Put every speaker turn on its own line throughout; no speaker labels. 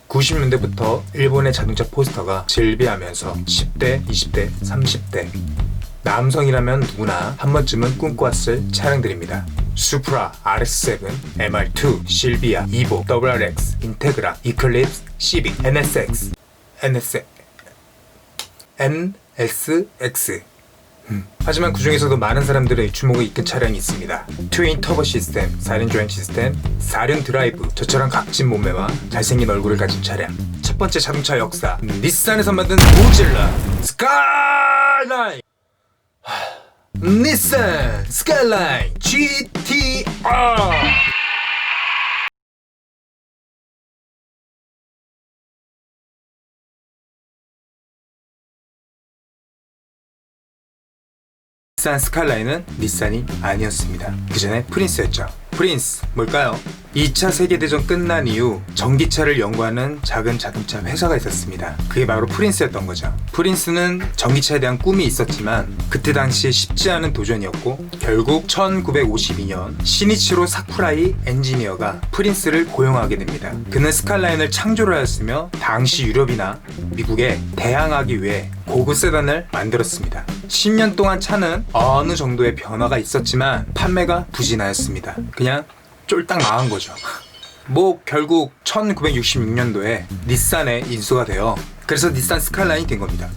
(90년대부터) 일본의 자동차 포스터가 질비하면서 10대, 20대, 30대 남성이라면 누구나 한 번쯤은 꿈꿔왔을 차량들입니다. 수프라, RX-7, MR2, 실비아, 이보, WRX, 인테그라, 이클립스, 시빅, NSX, NSX. 하지만 그 중에서도 많은 사람들의 주목을 이끈 차량이 있습니다. 트윈 터보 시스템, 4륜 주행 시스템, 4륜 드라이브, 저처럼 각진 몸매와 잘생긴 얼굴을 가진 차량. 첫 번째 자동차 역사, 닛산에서 만든 고질라 스카이라인. 닛산 스카이라인 GTR. 닛산 스카이라인은 닛산이 아니었습니다. 그 전에 프린스였죠. 프린스 뭘까요? 2차 세계대전 끝난 이후 전기차를 연구하는 작은 자동차 회사가 있었습니다. 그게 바로 프린스였던 거죠. 프린스는 전기차에 대한 꿈이 있었지만 그때 당시에 쉽지 않은 도전이었고 결국 1952년 시니치로 사쿠라이 엔지니어가 프린스를 고용하게 됩니다. 그는 스카이라인을 창조를 하였으며 당시 유럽이나 미국에 대항하기 위해 고급 세단을 만들었습니다. 10년 동안 차는 어느 정도의 변화가 있었지만 판매가 부진하였습니다. 그냥 쫄딱 망한 거죠. 뭐 결국 1966년도에 닛산에 인수가 되어 그래서 닛산 스카이라인이 된 겁니다.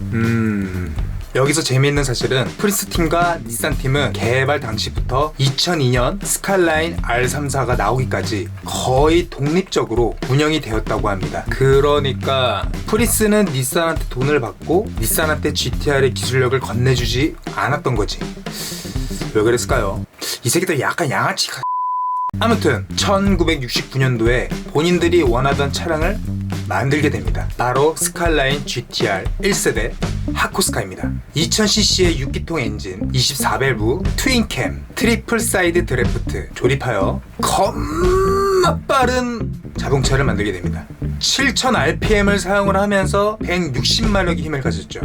여기서 재미있는 사실은 프린스 팀과 닛산 팀은 개발 당시부터 2002년 스카이라인 R34가 나오기까지 거의 독립적으로 운영이 되었다고 합니다. 그러니까 프린스는 닛산한테 돈을 받고 닛산한테 GTR의 기술력을 건네주지 않았던 거지. 왜 그랬을까요? 이 새끼들 약간 양아치가. 아무튼 1969년도에 본인들이 원하던 차량을 만들게 됩니다. 바로 스카이라인 GTR 1세대 하코스카입니다. 2000cc의 6기통 엔진, 24밸브, 트윈캠, 트리플 사이드 드래프트 조립하여 겁나 빠른 자동차를 만들게 됩니다. 7000rpm을 사용을 하면서 160마력의 힘을 가졌죠.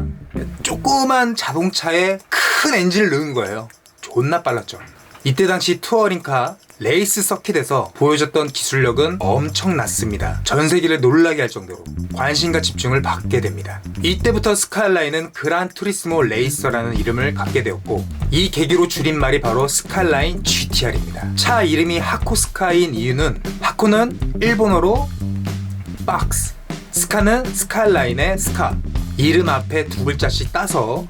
조그만 자동차에 큰 엔진을 넣은 거예요. 존나 빨랐죠. 이때 당시 투어링카 레이스 서킷에서 보여줬던 기술력은 엄청났습니다. 전 세계를 놀라게 할 정도로 관심과 집중을 받게 됩니다. 이때부터 스카이라인은 그란 투리스모 레이서라는 이름을 갖게 되었고 이 계기로 줄임말이 바로 스카이라인 GTR입니다. 차 이름이 하코스카인 이유는 하코는 일본어로 박스, 스카는 스카이라인의 스카, 이름 앞에 두 글자씩 따서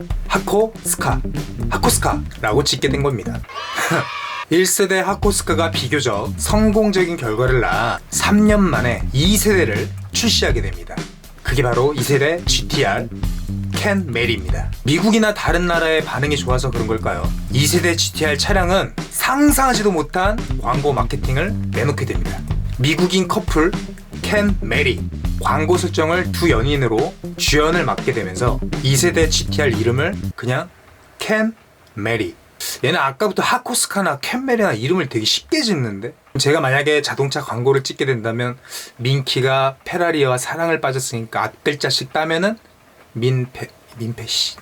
하코스카라고 짓게 된 겁니다. 1세대 하코스카가 비교적 성공적인 결과를 낳아 3년 만에 2세대를 출시하게 됩니다. 그게 바로 2세대 GTR 켄 메리입니다. 미국이나 다른 나라의 반응이 좋아서 그런 걸까요? 2세대 GTR 차량은 상상하지도 못한 광고 마케팅을 내놓게 됩니다. 미국인 커플 켄 메리 광고 설정을 두 연인으로 주연을 맡게 되면서 2세대 GTR 이름을 그냥 켄 메리. 얘는 아까부터 하코스카나 캔메리나 이름을 되게 쉽게 짓는데 제가 만약에 자동차 광고를 찍게 된다면 민키가 페라리와 사랑을 빠졌으니까 앞글자씩 따면은 민페씨.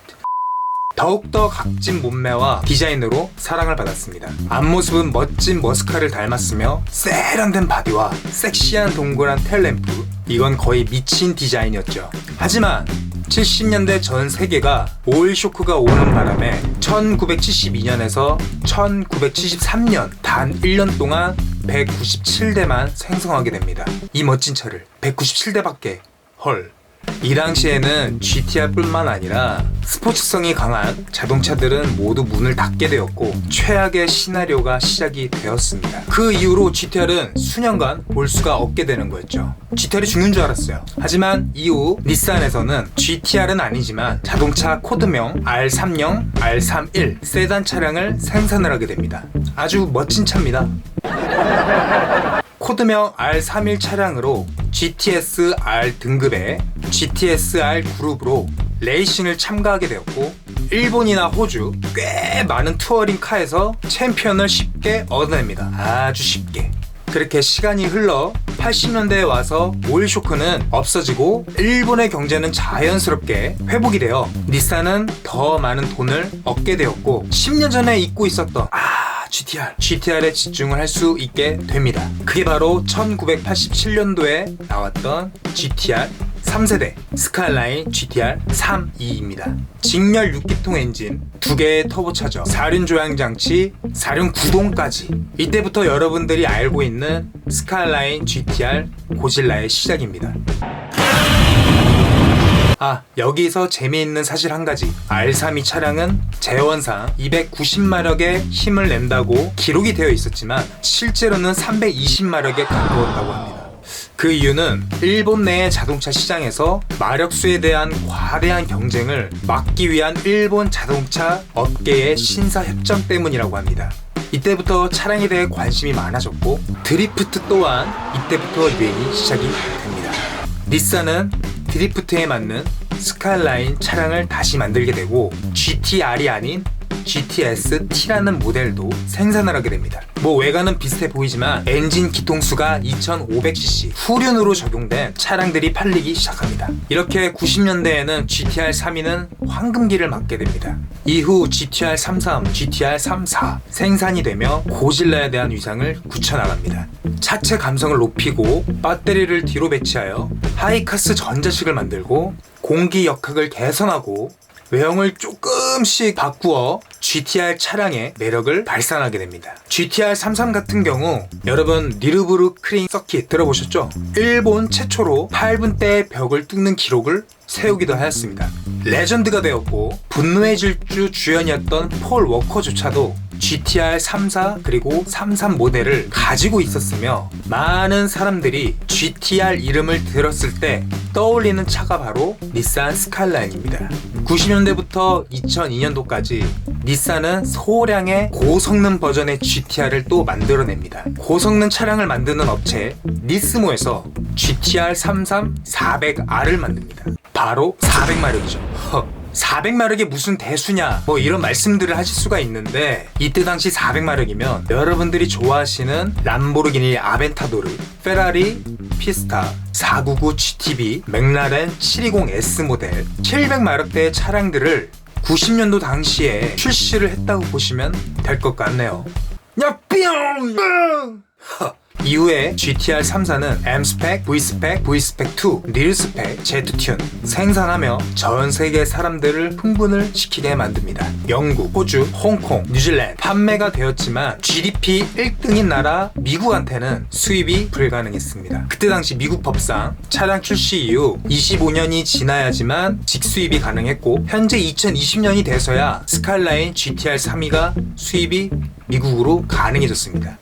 더욱더 각진 몸매와 디자인으로 사랑을 받았습니다. 앞모습은 멋진 머스카를 닮았으며 세련된 바디와 섹시한 동그란 텔램프, 이건 거의 미친 디자인이었죠. 하지만 70년대 전 세계가 오일 쇼크가 오는 바람에 1972년에서 1973년 단 1년 동안 197대만 생성하게 됩니다. 이 멋진 차를 197대밖에. 헐. 이 당시에는 GTR뿐만 아니라 스포츠성이 강한 자동차들은 모두 문을 닫게 되었고 최악의 시나리오가 시작이 되었습니다. 그 이후로 GTR은 수년간 볼 수가 없게 되는 거였죠. GTR이 죽는 줄 알았어요. 하지만 이후 닛산에서는 GTR은 아니지만 자동차 코드명 R30, R31 세단 차량을 생산을 하게 됩니다. 아주 멋진 차입니다. 코드명 R31 차량으로 GTS-R 등급의 GTS-R 그룹으로 레이싱을 참가하게 되었고 일본이나 호주 꽤 많은 투어링 카에서 챔피언을 쉽게 얻어냅니다. 아주 쉽게. 그렇게 시간이 흘러 80년대에 와서 오일 쇼크는 없어지고 일본의 경제는 자연스럽게 회복이 되어 닛산은 더 많은 돈을 얻게 되었고 10년 전에 잊고 있었던 GTR에 집중을 할 수 있게 됩니다. 그게 바로 1987년도에 나왔던 GTR 3세대 스카이라인 GTR 3.2입니다. 직렬 6기통 엔진, 2개의 터보차저, 4륜 조향장치, 4륜 구동까지. 이때부터 여러분들이 알고 있는 스카이라인 GTR 고질라의 시작입니다. 여기서 재미있는 사실 한 가지. R32 차량은 재원상 290마력의 힘을 낸다고 기록이 되어 있었지만 실제로는 320마력에 가까웠다고 합니다. 그 이유는 일본 내의 자동차 시장에서 마력수에 대한 과대한 경쟁을 막기 위한 일본 자동차 업계의 신사 협정 때문이라고 합니다. 이때부터 차량에 대해 관심이 많아졌고 드리프트 또한 이때부터 유행이 시작이 됩니다. 닛산은 드리프트에 맞는 스카이라인 차량을 다시 만들게 되고 GTR이 아닌 GTS-T라는 모델도 생산을 하게 됩니다. 외관은 비슷해 보이지만 엔진 기통수가 2500cc 후륜으로 적용된 차량들이 팔리기 시작합니다. 이렇게 90년대에는 GTR 3.2는 황금기를 맞게 됩니다. 이후 GTR 3.3, GTR 3.4 생산이 되며 고질라에 대한 위상을 굳혀나갑니다. 차체 감성을 높이고 배터리를 뒤로 배치하여 하이카스 전자식을 만들고 공기 역학을 개선하고 외형을 조금씩 바꾸어 GTR 차량의 매력을 발산하게 됩니다. GTR 33 같은 경우 여러분 니르부르크링 서킷 들어보셨죠? 일본 최초로 8분대의 벽을 뚫는 기록을 세우기도 하였습니다. 레전드가 되었고 분노의 질주 주연이었던 폴 워커조차도 GTR 34 그리고 33 모델을 가지고 있었으며 많은 사람들이 GTR 이름을 들었을 때 떠올리는 차가 바로 닛산 스카이라인입니다. 90년대부터 2002년도까지 닛산은 소량의 고성능 버전의 GTR을 또 만들어냅니다. 고성능 차량을 만드는 업체 니스모에서 GTR 33 400R을 만듭니다. 바로 400마력이죠. 400마력이 무슨 대수냐 이런 말씀들을 하실 수가 있는데 이때 당시 400마력이면 여러분들이 좋아하시는 람보르기니 아벤타도르, 페라리 피스타, 499 GTB, 맥라렌 720S 모델 700마력대의 차량들을 90년도 당시에 출시를 했다고 보시면 될 것 같네요. 야 뿅! 이후에 GTR 3.4는 M스펙, V스펙, V스펙2, 닐스펙, Z튠 생산하며 전 세계 사람들을 흥분을 시키게 만듭니다. 영국, 호주, 홍콩, 뉴질랜드 판매가 되었지만 GDP 1등인 나라 미국한테는 수입이 불가능했습니다. 그때 당시 미국 법상 차량 출시 이후 25년이 지나야지만 직수입이 가능했고 현재 2020년이 돼서야 스카이라인 GTR 3.2가 수입이 미국으로 가능해졌습니다.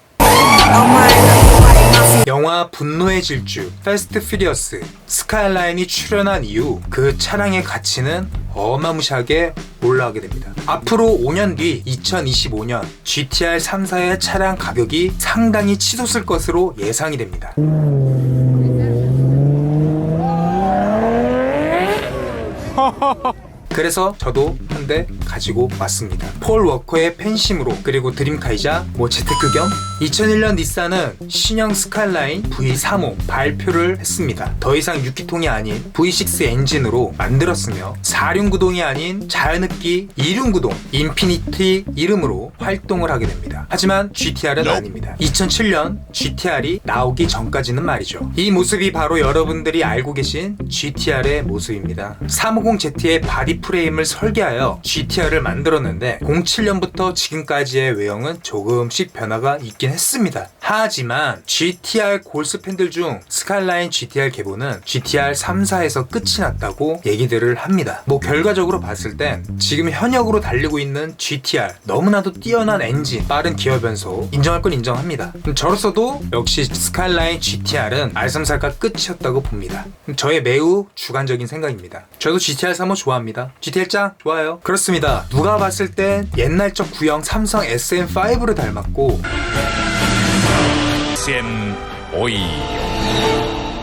영화 분노의 질주, 패스트 퓨리어스, 스카이라인이 출연한 이후 그 차량의 가치는 어마무시하게 올라가게 됩니다. 앞으로 5년 뒤 2025년 GTR 3.4의 차량 가격이 상당히 치솟을 것으로 예상이 됩니다. 그래서 저도 한 대 가지고 왔습니다. 폴 워커의 팬심으로 그리고 드림카이자 재테크 겸 2001년 닛산은 신형 스카이라인 V35 발표를 했습니다. 더 이상 6기통이 아닌 V6 엔진으로 만들었으며 4륜 구동이 아닌 자연흡기 2륜 구동 인피니티 이름으로 활동을 하게 됩니다. 하지만 GTR은 아닙니다. 2007년 GTR이 나오기 전까지는 말이죠. 이 모습이 바로 여러분들이 알고 계신 GTR의 모습입니다. 350Z의 바디 프레임을 설계하여 GTR을 만들었는데 07년부터 지금까지의 외형은 조금씩 변화가 있긴 했습니다. 하지만 GTR 골스 팬들 중 스카이라인 GTR 계보는 GTR 3.4에서 끝이 났다고 얘기들을 합니다. 결과적으로 봤을 땐 지금 현역으로 달리고 있는 GTR 너무나도 뛰어난 엔진, 빠른 기어 변속 인정할 건 인정합니다. 저로서도 역시 스카이라인 GTR은 R34가 끝이었다고 봅니다. 저의 매우 주관적인 생각입니다. 저도 GTR 3호 좋아합니다. GTR 짱 좋아요. 그렇습니다. 누가 봤을 땐 옛날적 구형 삼성 SM5를 닮았고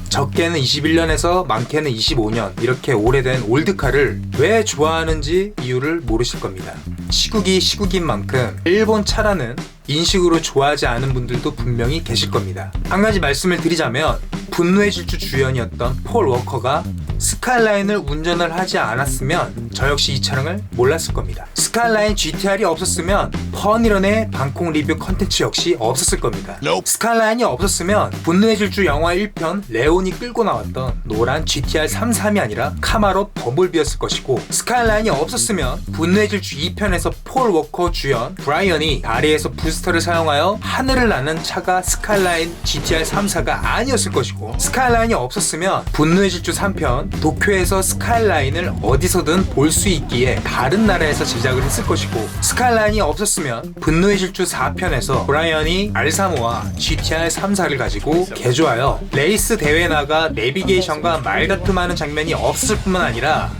적게는 21년에서 많게는 25년 이렇게 오래된 올드카를 왜 좋아하는지 이유를 모르실 겁니다. 시국이 시국인 만큼 일본 차라는 인식으로 좋아하지 않은 분들도 분명히 계실 겁니다. 한 가지 말씀을 드리자면 분노의 질주 주연이었던 폴 워커가 스카이라인을 운전을 하지 않았으면 저 역시 이 차량을 몰랐을 겁니다. 스카이라인 GTR이 없었으면 퍼니런의 방콕 리뷰 컨텐츠 역시 없었을 겁니다. 스카이라인이 없었으면 분노의 질주 영화 1편 레온이 끌고 나왔던 노란 GTR 33이 아니라 카마로 범블비였을 것이고, 스카이라인이 없었으면 분노의 질주 2편에서 폴 워커 주연 브라이언이 다리에서 부스터를 사용하여 하늘을 나는 차가 스카이라인 GTR 34가 아니었을 것이고, 스카이라인이 없었으면 분노의 질주 3편 도쿄에서 스카이라인을 어디서든 볼 수 있기에 다른 나라에서 제작을 했을 것이고, 스카이라인이 없었으면 분노의 질주 4편에서 브라이언이 R35와 GTR 34를 가지고 개조하여 레이스 대회 나가 내비게이션과 말다툼하는 장면이 없을 뿐만 아니라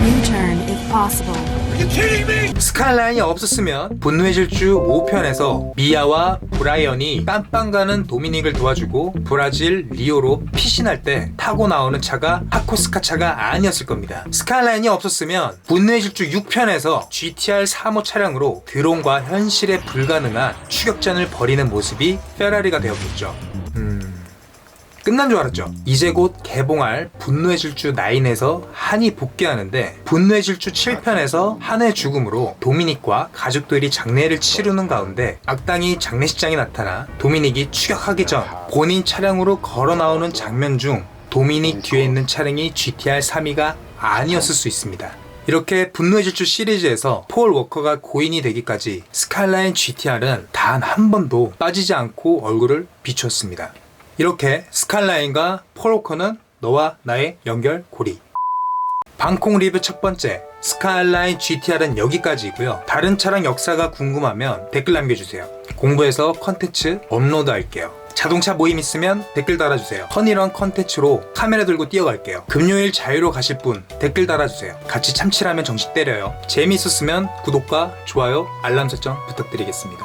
U-turn if possible.
스카이라인이 없었으면 분노의 질주 5편에서 미아와 브라이언이 깜빵 가는 도미닉을 도와주고 브라질 리오로 피신할 때 타고 나오는 차가 하코스카 차가 아니었을 겁니다. 스카이라인이 없었으면 분노의 질주 6편에서 GTR 35 차량으로 드론과 현실에 불가능한 추격전을 벌이는 모습이 페라리가 되었겠죠. 끝난 줄 알았죠. 이제 곧 개봉할 분노의 질주 9에서 한이 복귀하는데, 분노의 질주 7편에서 한의 죽음으로 도미닉과 가족들이 장례를 치르는 가운데 악당이 장례식장에 나타나 도미닉이 추격하기 전 본인 차량으로 걸어 나오는 장면 중 도미닉 뒤에 있는 차량이 GTR 32가 아니었을 수 있습니다. 이렇게 분노의 질주 시리즈에서 폴 워커가 고인이 되기까지 스카이라인 GTR은 단 한 번도 빠지지 않고 얼굴을 비추었습니다. 이렇게 스카이라인과 폴 워커는 너와 나의 연결고리. 방콕 리뷰 첫 번째, 스카이라인 GTR은 여기까지이고요. 다른 차량 역사가 궁금하면 댓글 남겨주세요. 공부해서 컨텐츠 업로드 할게요. 자동차 모임 있으면 댓글 달아주세요. 퍼니런 컨텐츠로 카메라 들고 뛰어갈게요. 금요일 자유로 가실 분 댓글 달아주세요. 같이 참치라면 정신 때려요. 재미있었으면 구독과 좋아요, 알람 설정 부탁드리겠습니다.